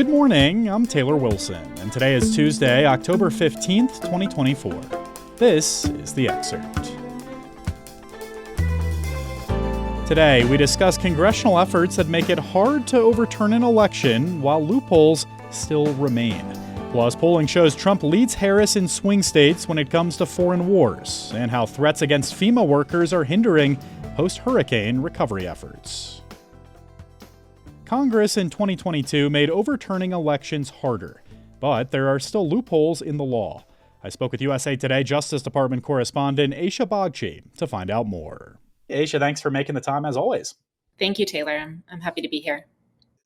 Good morning, I'm Taylor Wilson, and today is Tuesday, October 15th, 2024. This is The Excerpt. Today, we discuss congressional efforts that make it hard to overturn an election while loopholes still remain. Plus, polling shows Trump leads Harris in swing states when it comes to foreign wars, and how threats against FEMA workers are hindering post-hurricane recovery efforts. Congress in 2022 made overturning elections harder, but there are still loopholes in the law. I spoke with USA Today Justice Department correspondent Aisha Bagchi to find out more. Aisha, thanks for making the time as always. Thank you, Taylor. I'm happy to be here.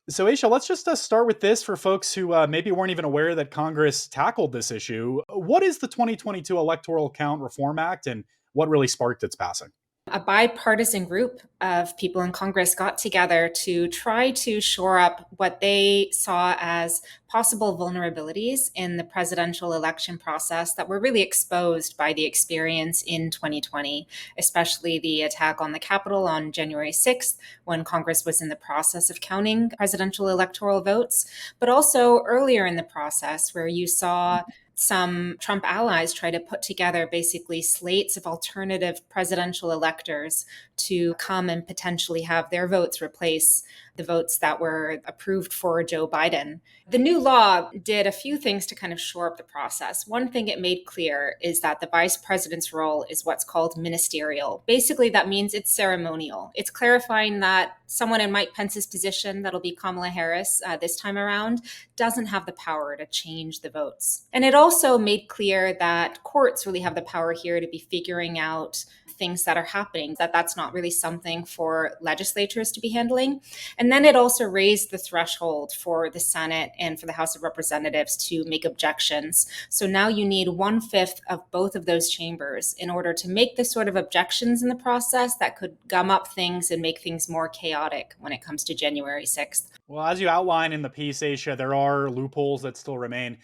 So Aisha, let's just start with this for folks who maybe weren't even aware that Congress tackled this issue. What is the 2022 Electoral Count Reform Act and what really sparked its passing? A bipartisan group of people in Congress got together to try to shore up what they saw as possible vulnerabilities in the presidential election process that were really exposed by the experience in 2020, especially the attack on the Capitol on January 6th, when Congress was in the process of counting presidential electoral votes, but also earlier in the process where you saw some Trump allies try to put together basically slates of alternative presidential electors to come and potentially have their votes replace the votes that were approved for Joe Biden. The new law did a few things to kind of shore up the process. One thing it made clear is that the vice president's role is what's called ministerial. Basically, that means it's ceremonial. It's clarifying that someone in Mike Pence's position, that'll be Kamala Harris this time around, doesn't have the power to change the votes. And it also made clear that courts really have the power here to be figuring out things that are happening, that's not really something for legislatures to be handling. And then it also raised the threshold for the Senate and for the House of Representatives to make objections. So now you need 1/5 of both of those chambers in order to make the sort of objections in the process that could gum up things and make things more chaotic when it comes to January 6th. Well, as you outline in the piece, Aisha, there are loopholes that still remain.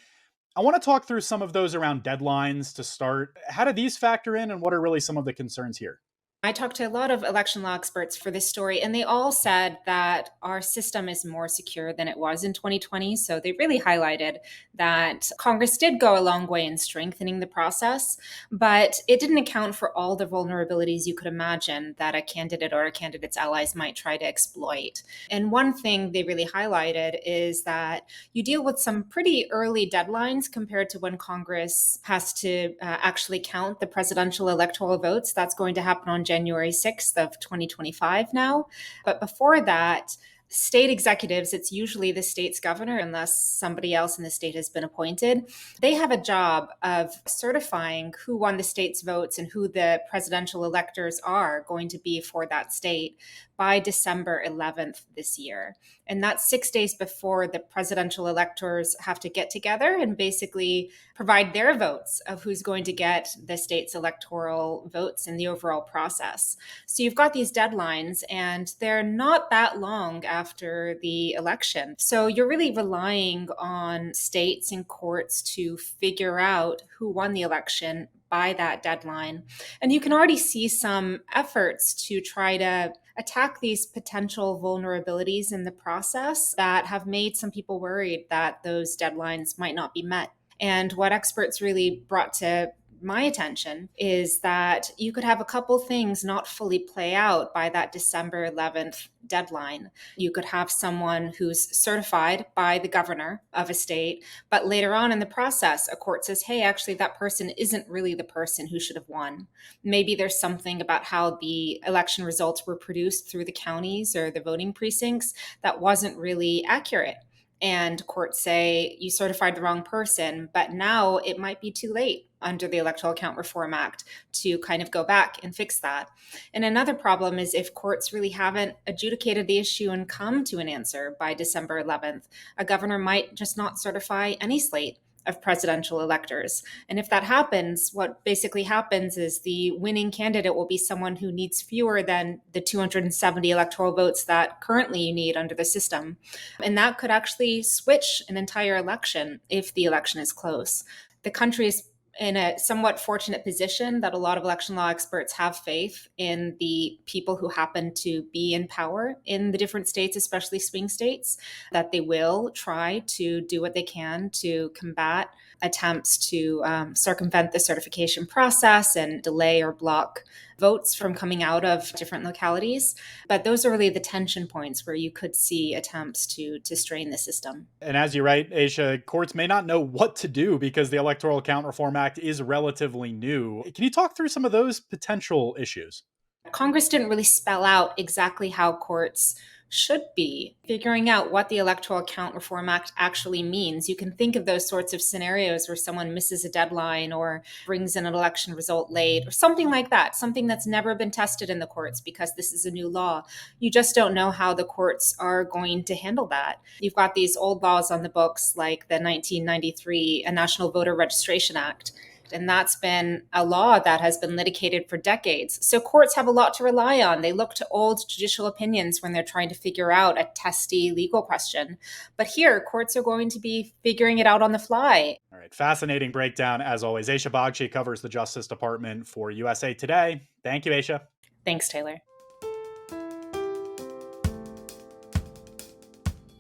I want to talk through some of those around deadlines to start. How do these factor in, and what are really some of the concerns here? I talked to a lot of election law experts for this story, and they all said that our system is more secure than it was in 2020. So they really highlighted that Congress did go a long way in strengthening the process, but it didn't account for all the vulnerabilities you could imagine that a candidate or a candidate's allies might try to exploit. And one thing they really highlighted is that you deal with some pretty early deadlines compared to when Congress has to actually count the presidential electoral votes. That's going to happen on January 6th of 2025 now. But before that, state executives, it's usually the state's governor, unless somebody else in the state has been appointed. They have a job of certifying who won the state's votes and who the presidential electors are going to be for that state by December 11th this year. And that's 6 days before the presidential electors have to get together and basically provide their votes of who's going to get the state's electoral votes in the overall process. So you've got these deadlines, and they're not that long after the election. So you're really relying on states and courts to figure out who won the election by that deadline. And you can already see some efforts to try to attack these potential vulnerabilities in the process that have made some people worried that those deadlines might not be met. And what experts really brought to my attention is that you could have a couple things not fully play out by that December 11th deadline. You could have someone who's certified by the governor of a state, but later on in the process, a court says, hey, actually, that person isn't really the person who should have won. Maybe there's something about how the election results were produced through the counties or the voting precincts that wasn't really accurate. And courts say you certified the wrong person, but now it might be too late under the Electoral Count Reform Act to kind of go back and fix that. And another problem is if courts really haven't adjudicated the issue and come to an answer by December 11th, a governor might just not certify any slate of presidential electors. And if that happens, what basically happens is the winning candidate will be someone who needs fewer than the 270 electoral votes that currently you need under the system. And that could actually switch an entire election if the election is close. The country is in a somewhat fortunate position that a lot of election law experts have faith in the people who happen to be in power in the different states, especially swing states, that they will try to do what they can to combat attempts to circumvent the certification process and delay or block votes from coming out of different localities. But those are really the tension points where you could see attempts to strain the system. And as you write, Aisha, courts may not know what to do because the Electoral Count Reform Act is relatively new. Can you talk through some of those potential issues? Congress didn't really spell out exactly how courts should be figuring out what the Electoral Count Reform Act actually means. You can think of those sorts of scenarios where someone misses a deadline or brings in an election result late or something like that, something that's never been tested in the courts because this is a new law. You just don't know how the courts are going to handle that. You've got these old laws on the books like the 1993 National Voter Registration Act. And that's been a law that has been litigated for decades. So courts have a lot to rely on. They look to old judicial opinions when they're trying to figure out a testy legal question. But here, courts are going to be figuring it out on the fly. All right. Fascinating breakdown, as always. Aisha Bagchi covers the Justice Department for USA Today. Thank you, Aisha. Thanks, Taylor.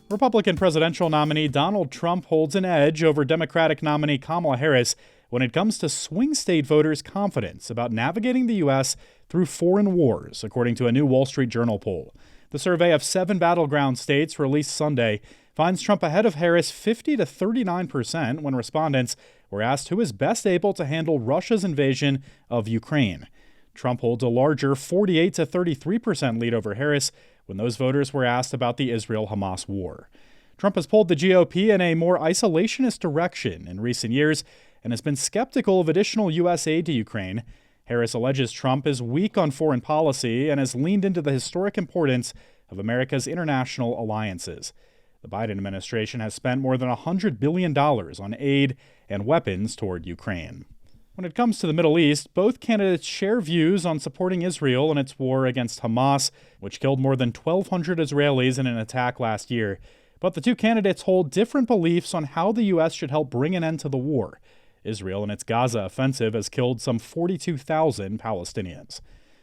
Republican presidential nominee Donald Trump holds an edge over Democratic nominee Kamala Harris when it comes to swing state voters' confidence about navigating the U.S. through foreign wars, according to a new Wall Street Journal poll. The survey of 7 battleground states released Sunday finds Trump ahead of Harris 50 to 39% when respondents were asked who is best able to handle Russia's invasion of Ukraine. Trump holds a larger 48 to 33% lead over Harris when those voters were asked about the Israel-Hamas war. Trump has pulled the GOP in a more isolationist direction in recent years and has been skeptical of additional U.S. aid to Ukraine. Harris alleges Trump is weak on foreign policy and has leaned into the historic importance of America's international alliances. The Biden administration has spent more than $100 billion on aid and weapons toward Ukraine. When it comes to the Middle East, both candidates share views on supporting Israel in its war against Hamas, which killed more than 1,200 Israelis in an attack last year. But the two candidates hold different beliefs on how the U.S. should help bring an end to the war. Israel in its Gaza offensive has killed some 42,000 Palestinians.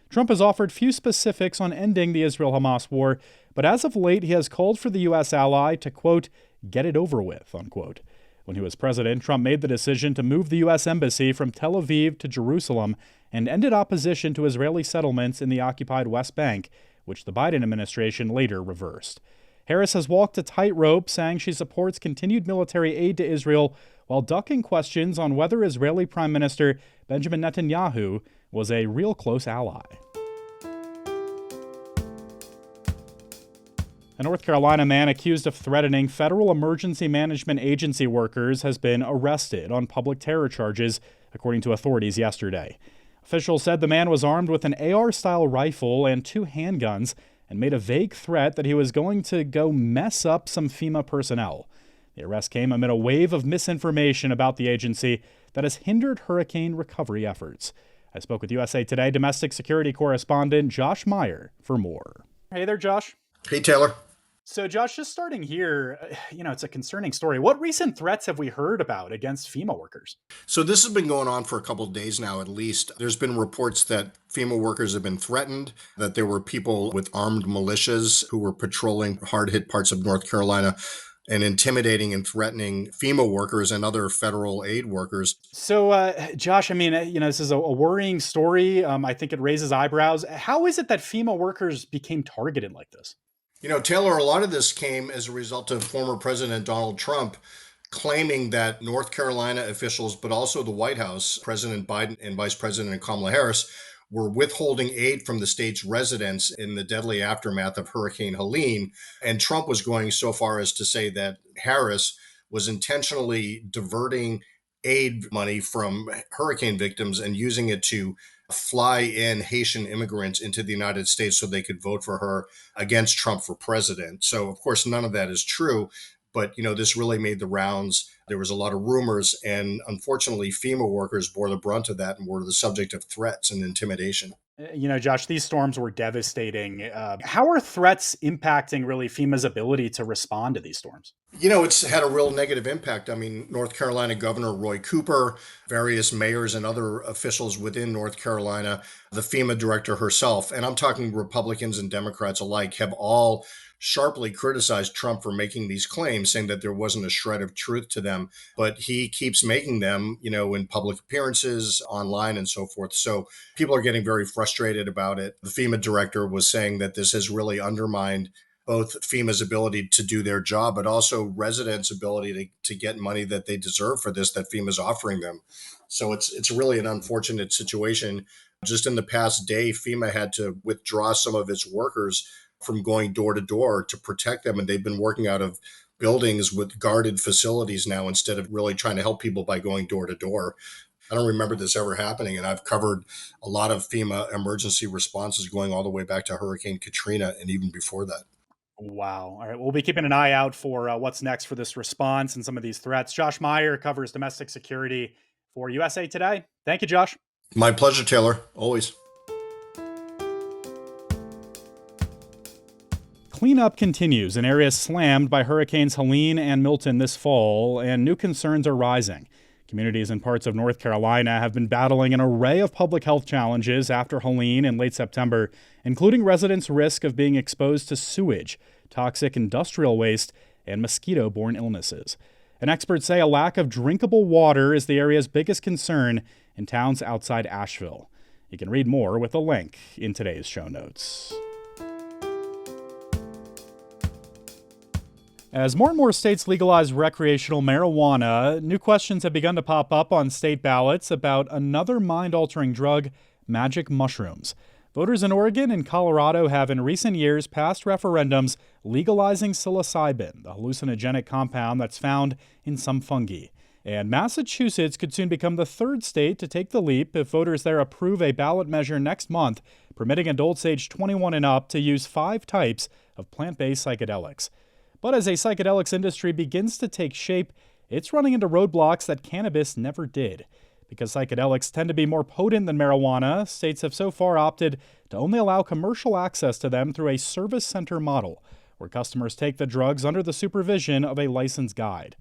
Trump has offered few specifics on ending the Israel-Hamas war, but as of late he has called for the U.S. ally to, quote, get it over with, unquote. When he was president, Trump made the decision to move the U.S. Embassy from Tel Aviv to Jerusalem and ended opposition to Israeli settlements in the occupied West Bank, which the Biden administration later reversed. Harris has walked a tightrope, saying she supports continued military aid to Israel while ducking questions on whether Israeli Prime Minister Benjamin Netanyahu was a real close ally. A North Carolina man accused of threatening Federal Emergency Management Agency workers has been arrested on public terror charges, according to authorities yesterday. Officials said the man was armed with an AR-style rifle and 2 handguns and made a vague threat that he was going to go mess up some FEMA personnel. The arrest came amid a wave of misinformation about the agency that has hindered hurricane recovery efforts. I spoke with USA Today domestic security correspondent Josh Meyer for more. Hey there, Josh. Hey, Taylor. So, Josh, just starting here, it's a concerning story. What recent threats have we heard about against FEMA workers? So this has been going on for a couple of days now, at least. There's been reports that FEMA workers have been threatened, that there were people with armed militias who were patrolling hard-hit parts of North Carolina and intimidating and threatening FEMA workers and other federal aid workers. So, Josh, this is a worrying story. I think it raises eyebrows. How is it that FEMA workers became targeted like this? Taylor, a lot of this came as a result of former President Donald Trump claiming that North Carolina officials, but also the White House, President Biden and Vice President Kamala Harris, were withholding aid from the state's residents in the deadly aftermath of Hurricane Helene. And Trump was going so far as to say that Harris was intentionally diverting aid money from hurricane victims and using it to fly in Haitian immigrants into the United States so they could vote for her against Trump for president. So, of course, none of that is true. But, this really made the rounds. There was a lot of rumors. And unfortunately, FEMA workers bore the brunt of that and were the subject of threats and intimidation. Josh, these storms were devastating. How are threats impacting really FEMA's ability to respond to these storms? It's had a real negative impact. I mean, North Carolina Governor Roy Cooper, various mayors and other officials within North Carolina, the FEMA director herself, and I'm talking Republicans and Democrats alike, have all sharply criticized Trump for making these claims, saying that there wasn't a shred of truth to them. But he keeps making them, in public appearances, online, and so forth. So people are getting very frustrated about it. The FEMA director was saying that this has really undermined both FEMA's ability to do their job, but also residents' ability to get money that they deserve for this that FEMA's offering them. So it's really an unfortunate situation. Just in the past day, FEMA had to withdraw some of its workers from going door to door to protect them. And they've been working out of buildings with guarded facilities now instead of really trying to help people by going door to door. I don't remember this ever happening. And I've covered a lot of FEMA emergency responses going all the way back to Hurricane Katrina and even before that. Wow. All right. We'll be keeping an eye out for what's next for this response and some of these threats. Josh Meyer covers domestic security for USA Today. Thank you, Josh. My pleasure, Taylor. Always. Cleanup continues in areas slammed by Hurricanes Helene and Milton this fall, and new concerns are rising. Communities in parts of North Carolina have been battling an array of public health challenges after Helene in late September, including residents' risk of being exposed to sewage, toxic industrial waste, and mosquito-borne illnesses. And experts say a lack of drinkable water is the area's biggest concern in towns outside Asheville. You can read more with a link in today's show notes. As more and more states legalize recreational marijuana, new questions have begun to pop up on state ballots about another mind-altering drug, magic mushrooms. Voters in Oregon and Colorado have in recent years passed referendums legalizing psilocybin, the hallucinogenic compound that's found in some fungi. And Massachusetts could soon become the third state to take the leap if voters there approve a ballot measure next month permitting adults age 21 and up to use 5 types of plant-based psychedelics. But as a psychedelics industry begins to take shape, it's running into roadblocks that cannabis never did. Because psychedelics tend to be more potent than marijuana, states have so far opted to only allow commercial access to them through a service center model, where customers take the drugs under the supervision of a licensed guide.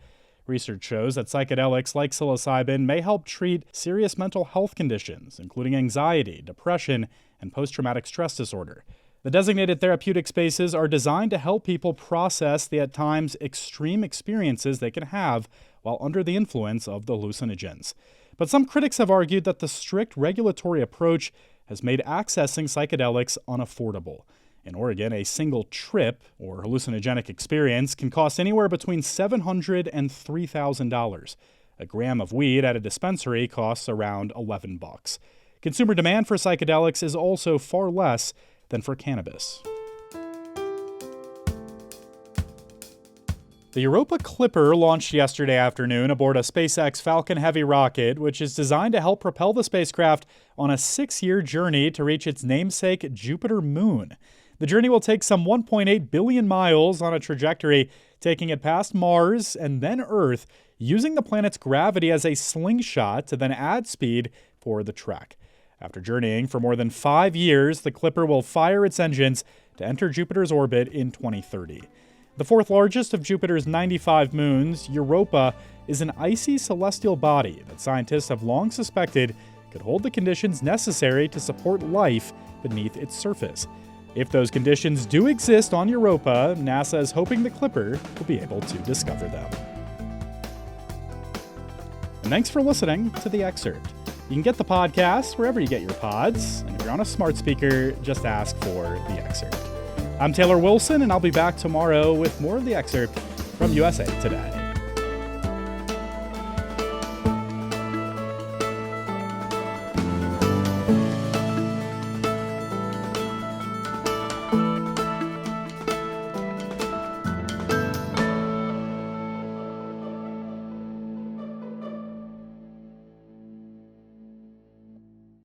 Research shows that psychedelics like psilocybin may help treat serious mental health conditions, including anxiety, depression, and post-traumatic stress disorder. The designated therapeutic spaces are designed to help people process the at times extreme experiences they can have while under the influence of the hallucinogens. But some critics have argued that the strict regulatory approach has made accessing psychedelics unaffordable. In Oregon, a single trip or hallucinogenic experience can cost anywhere between $700 and $3,000. A gram of weed at a dispensary costs around $11. Consumer demand for psychedelics is also far less than for cannabis. The Europa Clipper launched yesterday afternoon aboard a SpaceX Falcon Heavy rocket, which is designed to help propel the spacecraft on a 6-year journey to reach its namesake Jupiter moon. The journey will take some 1.8 billion miles on a trajectory, taking it past Mars and then Earth, using the planet's gravity as a slingshot to then add speed for the trek. After journeying for more than 5 years, the Clipper will fire its engines to enter Jupiter's orbit in 2030. The fourth largest of Jupiter's 95 moons, Europa, is an icy celestial body that scientists have long suspected could hold the conditions necessary to support life beneath its surface. If those conditions do exist on Europa, NASA is hoping the Clipper will be able to discover them. And thanks for listening to The Excerpt. You can get the podcast wherever you get your pods, and if you're on a smart speaker, just ask for The Excerpt. I'm Taylor Wilson, and I'll be back tomorrow with more of The Excerpt from USA Today.